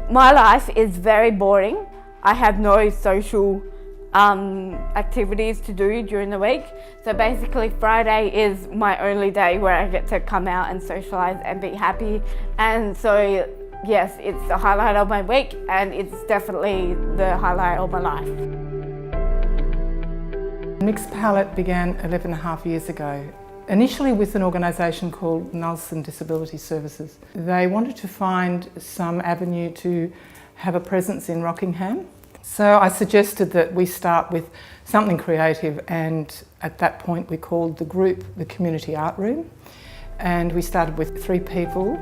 My life is very boring. I have no social activities to do during the week. So basically Friday is my only day where I get to come out and socialise and be happy. And so yes, it's the highlight of my week and it's definitely the highlight of my life. Mixed Palette began 11.5 years ago. Initially with an organisation called Nelson Disability Services. They wanted to find some avenue to have a presence in Rockingham. So I suggested that we start with something creative, and at that point we called the group the Community Art Room, and we started with 3 people.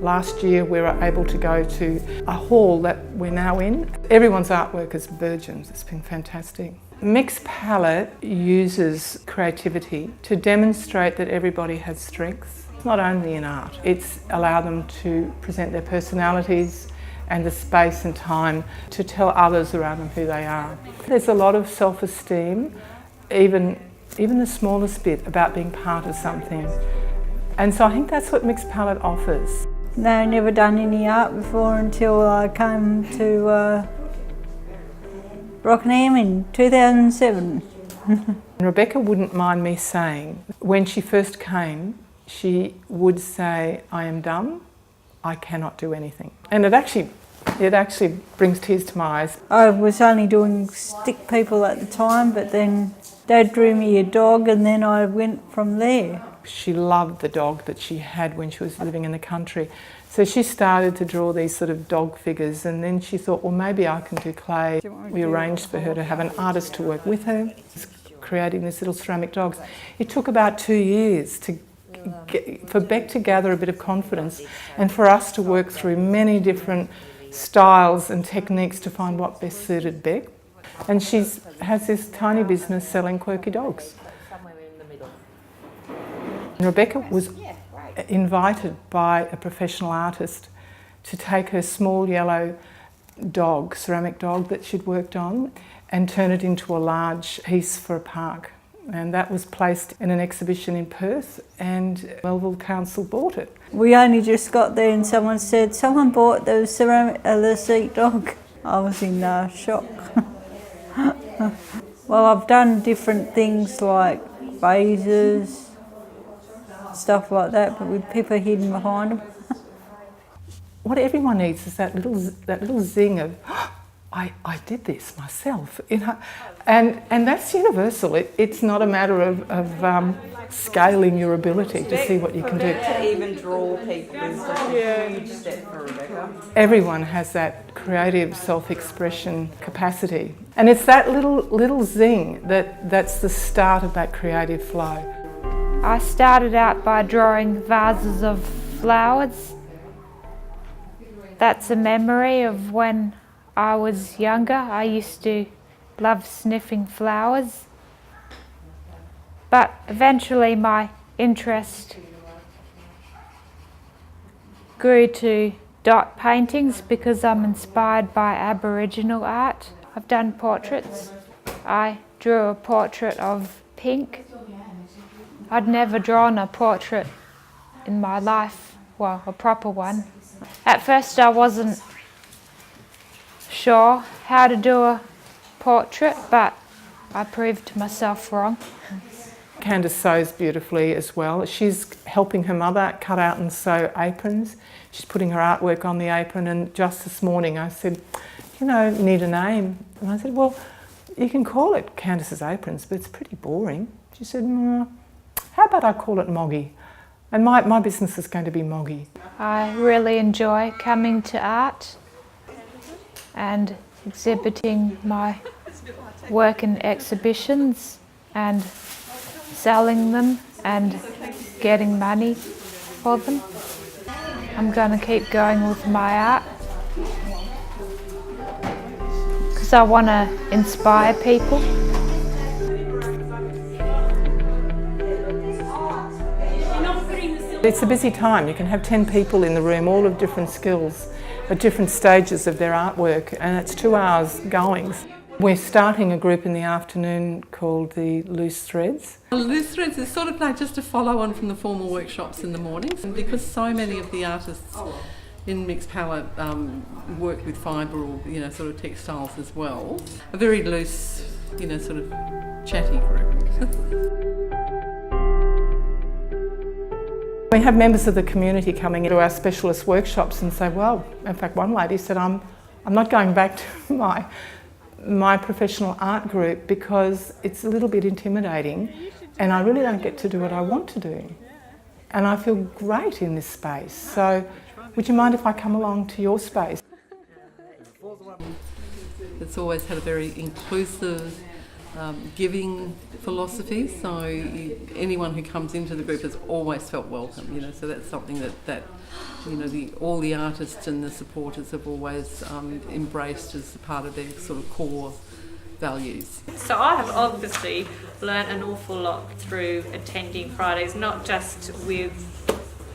Last year we were able to go to a hall that we're now in. Everyone's artwork is burgeoned. It's been fantastic. Mixed Palette uses creativity to demonstrate that everybody has strengths, not only in art. It's allowed them to present their personalities and the space and time to tell others around them who they are. There's a lot of self-esteem, even the smallest bit, about being part of something. And so I think that's what Mixed Palette offers. No, I've never done any art before until I came to Rockingham in 2007. Rebecca wouldn't mind me saying, when she first came, she would say, "I am dumb, I cannot do anything." And it actually brings tears to my eyes. I was only doing stick people at the time, but then Dad drew me a dog and then I went from there. She loved the dog that she had when she was living in the country. So she started to draw these sort of dog figures, and then she thought, well, maybe I can do clay. We arranged for her to have an artist to work with her, creating these little ceramic dogs. It took about 2 years for Beck to gather a bit of confidence and for us to work through many different styles and techniques to find what best suited Beck. And she has this tiny business selling quirky dogs. Rebecca was invited by a professional artist to take her small yellow dog, ceramic dog that she'd worked on, and turn it into a large piece for a park. And that was placed in an exhibition in Perth, and Melville Council bought it. We only just got there and someone said, "Someone bought the ceramic seat dog." I was in shock. Well, I've done different things like vases, stuff like that, but with people hidden behind them. What everyone needs is that little zing of, oh, I did this myself, you know, and that's universal. It's not a matter of scaling your ability to see what you can do. To even draw people is a huge step for Rebecca. Everyone has that creative self-expression capacity, and it's that little zing that's the start of that creative flow. I started out by drawing vases of flowers. That's a memory of when I was younger. I used to love sniffing flowers. But eventually my interest grew to dot paintings because I'm inspired by Aboriginal art. I've done portraits. I drew a portrait of Pink. I'd never drawn a portrait in my life, well, a proper one. At first I wasn't sure how to do a portrait, but I proved myself wrong. Candace sews beautifully as well. She's helping her mother cut out and sew aprons. She's putting her artwork on the apron, and just this morning I said, you know, need a name. And I said, well, you can call it Candace's Aprons, but it's pretty boring. She said, how about I call it Moggy? And my business is going to be Moggy. I really enjoy coming to art and exhibiting my work in exhibitions and selling them and getting money for them. I'm going to keep going with my art because I want to inspire people. It's a busy time. You can have 10 people in the room, all of different skills, at different stages of their artwork, and it's 2 hours going. We're starting a group in the afternoon called the Loose Threads. Loose Threads is sort of like just a follow on from the formal workshops in the mornings, and because so many of the artists in mixed palette work with fibre or sort of textiles as well, a very loose, sort of chatty group. We have members of the community coming into our specialist workshops and say, well, in fact one lady said, I'm not going back to my professional art group because it's a little bit intimidating and I really don't get to do what I want to do. And I feel great in this space. So would you mind if I come along to your space? It's always had a very inclusive, giving philosophy, so anyone who comes into the group has always felt welcome, so that's something that all the artists and the supporters have always embraced as part of their sort of core values. So I have obviously learned an awful lot through attending Fridays, not just with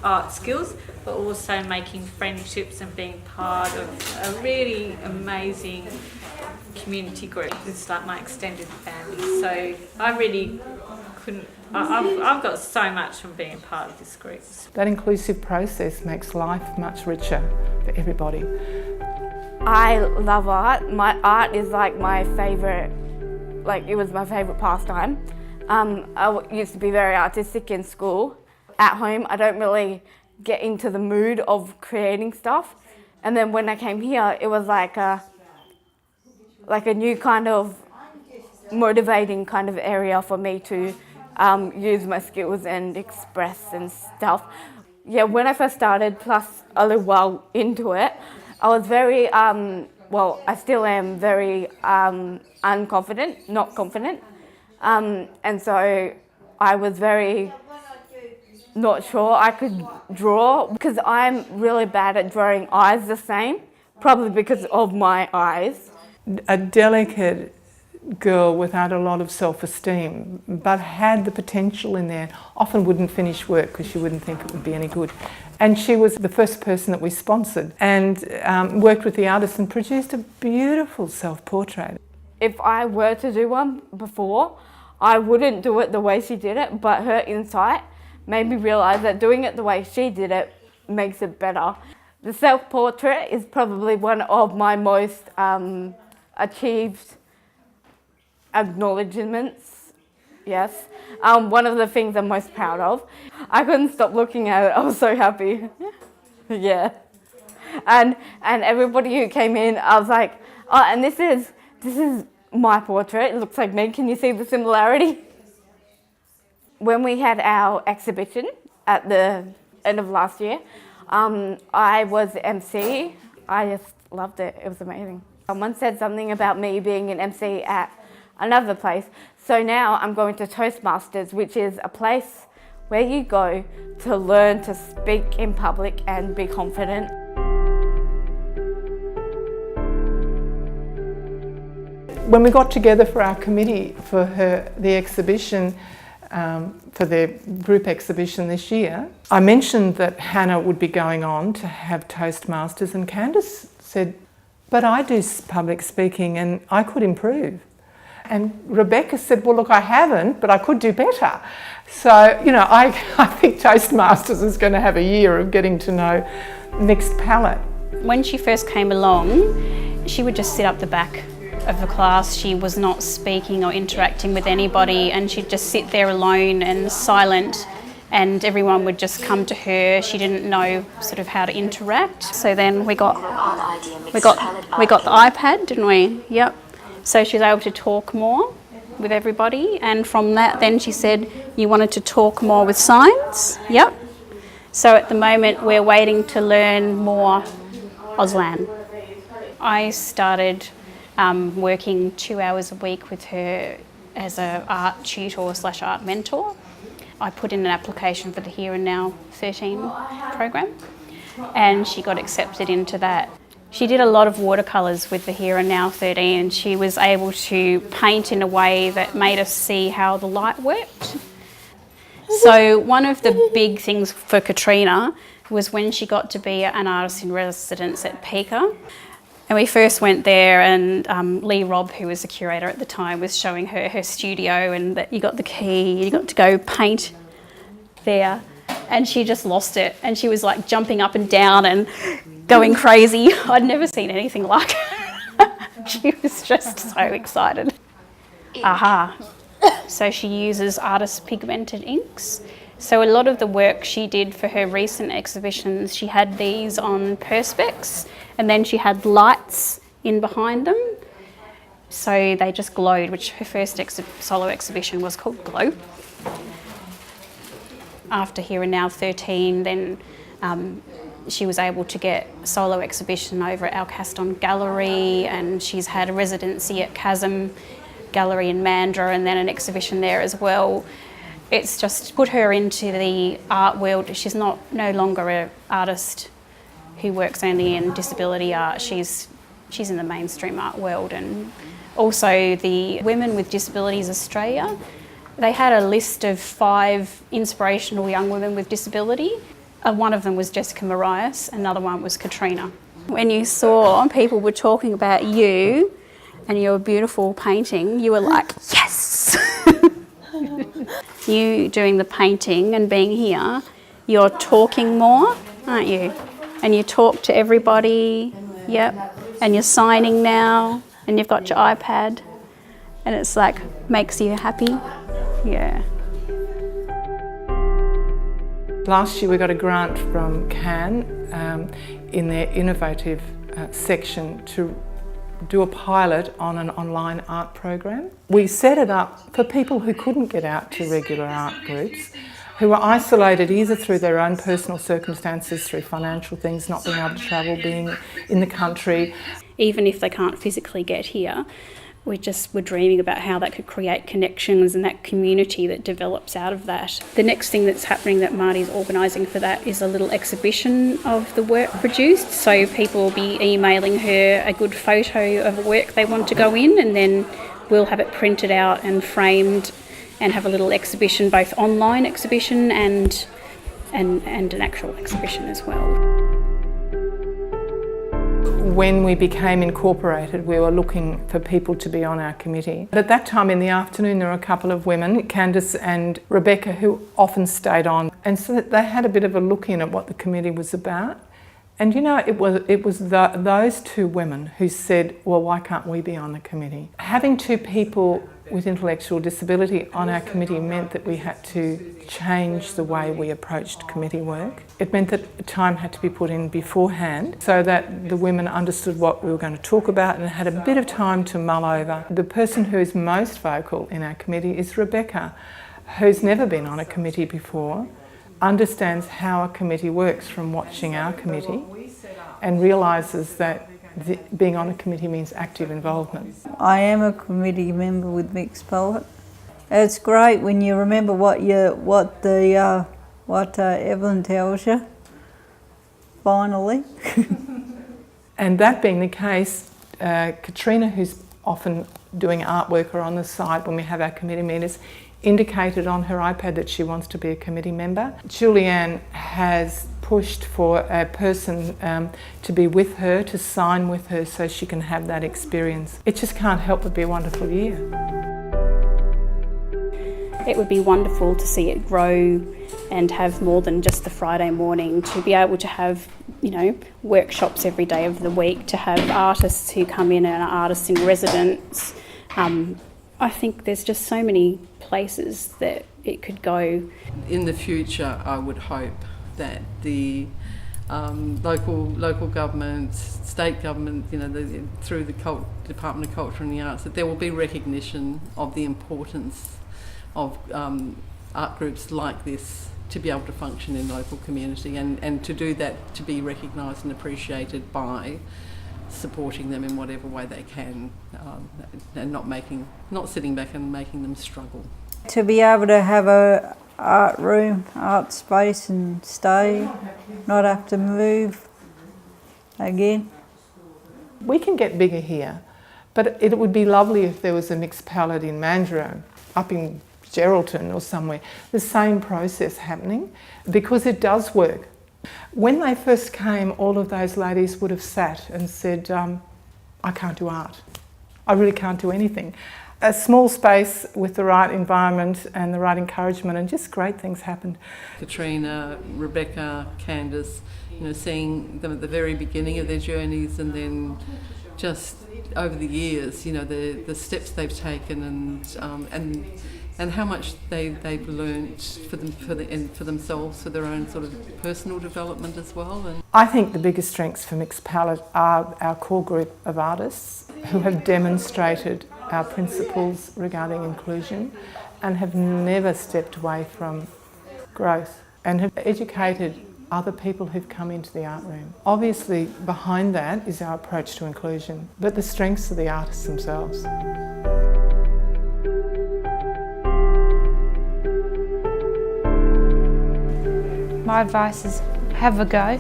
art skills, but also making friendships and being part of a really amazing community group. It's like my extended family, so I really couldn't. I've got so much from being part of this group. That inclusive process makes life much richer for everybody. I love art. My art is like my favourite, it was my favourite pastime. I used to be very artistic in school. At home, I don't really get into the mood of creating stuff. And then when I came here, it was like a new kind of motivating kind of area for me to use my skills and express and stuff. Yeah, when I first started, plus a little while into it, I was very, I still am very unconfident, not confident. And so I was very not sure I could draw because I'm really bad at drawing eyes the same, probably because of my eyes. A delicate girl without a lot of self-esteem, but had the potential in there, often wouldn't finish work because she wouldn't think it would be any good. And she was the first person that we sponsored and worked with the artist and produced a beautiful self-portrait. If I were to do one before, I wouldn't do it the way she did it, but her insight made me realise that doing it the way she did it makes it better. The self-portrait is probably one of my most achieved acknowledgements, yes. One of the things I'm most proud of. I couldn't stop looking at it, I was so happy. Yeah. And everybody who came in, I was like, oh, and this is my portrait, it looks like me, can you see the similarity? When we had our exhibition at the end of last year, I was MC. I just loved it, it was amazing. Someone said something about me being an MC at another place. So now I'm going to Toastmasters, which is a place where you go to learn to speak in public and be confident. When we got together for our committee for the exhibition, for their group exhibition this year, I mentioned that Hannah would be going on to have Toastmasters, and Candice said, but I do public speaking and I could improve. And Rebecca said, well, look, I haven't, but I could do better. So, I think Toastmasters is going to have a year of getting to know mixed palette. When she first came along, she would just sit up the back of the class. She was not speaking or interacting with anybody, and she'd just sit there alone and silent, and everyone would just come to her. She didn't know sort of how to interact. So then we got the iPad, didn't we? Yep. So she was able to talk more with everybody, and from that then she said you wanted to talk more with signs. Yep. So at the moment we're waiting to learn more Auslan. I started working 2 hours a week with her as an art tutor / art mentor. I put in an application for the Here and Now 13 program, and she got accepted into that. She did a lot of watercolours with the Here and Now 13, and she was able to paint in a way that made us see how the light worked. So one of the big things for Katrina was when she got to be an artist in residence at Pika. And we first went there, and Lee Robb, who was the curator at the time, was showing her studio, and that you got the key, you got to go paint there. And she just lost it, and she was like jumping up and down and going crazy. I'd never seen anything like it. She was just so excited. Aha. So she uses artist pigmented inks. So a lot of the work she did for her recent exhibitions, she had these on perspex, and then she had lights in behind them. So they just glowed, which her first solo exhibition was called Glow. After Here and Now 13, then she was able to get a solo exhibition over at Alcaston Gallery, and she's had a residency at Chasm Gallery in Mandurah, and then an exhibition there as well. It's just put her into the art world. She's no longer an artist who works only in disability art. She's in the mainstream art world. And also the Women with Disabilities Australia, they had a list of 5 inspirational young women with disability. One of them was Jessica Marias, another one was Katrina. When you saw people were talking about you and your beautiful painting, you were like, yes! You doing the painting and being here, you're talking more, aren't you? And you talk to everybody, yep. And you're signing now, and you've got your iPad, and it's like, makes you happy, yeah. Last year we got a grant from Cannes in their innovative section to do a pilot on an online art program. We set it up for people who couldn't get out to regular art groups, who were isolated either through their own personal circumstances, through financial things, not being able to travel, being in the country. Even if they can't physically get here, we're dreaming about how that could create connections and that community that develops out of that. The next thing that's happening that Marty's organising for that is a little exhibition of the work produced. So people will be emailing her a good photo of work they want to go in, and then we'll have it printed out and framed and have a little exhibition, both online exhibition and an actual exhibition as well. When we became incorporated, we were looking for people to be on our committee. But at that time in the afternoon, there were a couple of women, Candice and Rebecca, who often stayed on. And so they had a bit of a look in at what the committee was about. And you know, it was those 2 women who said, well, why can't we be on the committee? Having 2 people with intellectual disability on our committee meant that we had to change the way we approached committee work. It meant that time had to be put in beforehand so that the women understood what we were going to talk about and had a bit of time to mull over. The person who is most vocal in our committee is Rebecca, who's never been on a committee before, understands how a committee works from watching our committee, and realises that being on a committee means active involvement. I am a committee member with Mixed Palette. It's great when you remember what Evelyn tells you, finally. And that being the case, Katrina, who's often doing artwork or on the side when we have our committee meetings, indicated on her iPad that she wants to be a committee member. Julianne has pushed for a person to be with her, to sign with her so she can have that experience. It just can't help but be a wonderful year. It would be wonderful to see it grow and have more than just the Friday morning, to be able to have, you know, workshops every day of the week, to have artists who come in and are artists in residence. I think there's just so many places that it could go. In the future, I would hope that the local government, state government, you know, through the Department of Culture and the Arts, that there will be recognition of the importance of art groups like this to be able to function in local community, and to do that, to be recognised and appreciated by supporting them in whatever way they can, and not sitting back and making them struggle. To be able to have a art room, art space and stay, not have to move again. We can get bigger here, but it would be lovely if there was a mixed palette in Mandurah, up in Geraldton or somewhere, the same process happening, because it does work. When they first came, all of those ladies would have sat and said, I can't do art. I really can't do anything. A small space with the right environment and the right encouragement, and just great things happened. Katrina, Rebecca, Candice, seeing them at the very beginning of their journeys, and then just over the years, the steps they've taken, and how much they've learnt for themselves, for their own sort of personal development as well. And I think the biggest strengths for Mixed Palette are our core group of artists who have demonstrated our principles regarding inclusion and have never stepped away from growth, and have educated other people who've come into the art room. Obviously behind that is our approach to inclusion, but the strengths are the artists themselves. My advice is have a go.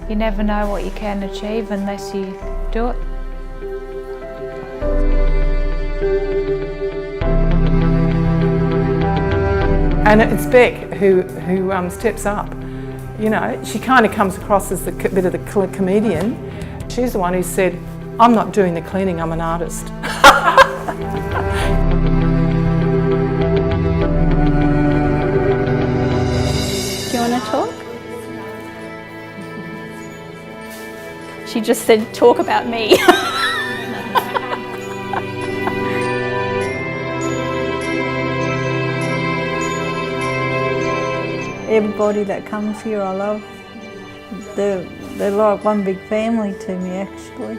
You never know what you can achieve unless you do it. And it's Beck who steps up. She kind of comes across as a bit of the comedian. She's the one who said, "I'm not doing the cleaning, I'm an artist." Do you want to talk? She just said, talk about me. Everybody that comes here I love. They're like one big family to me actually.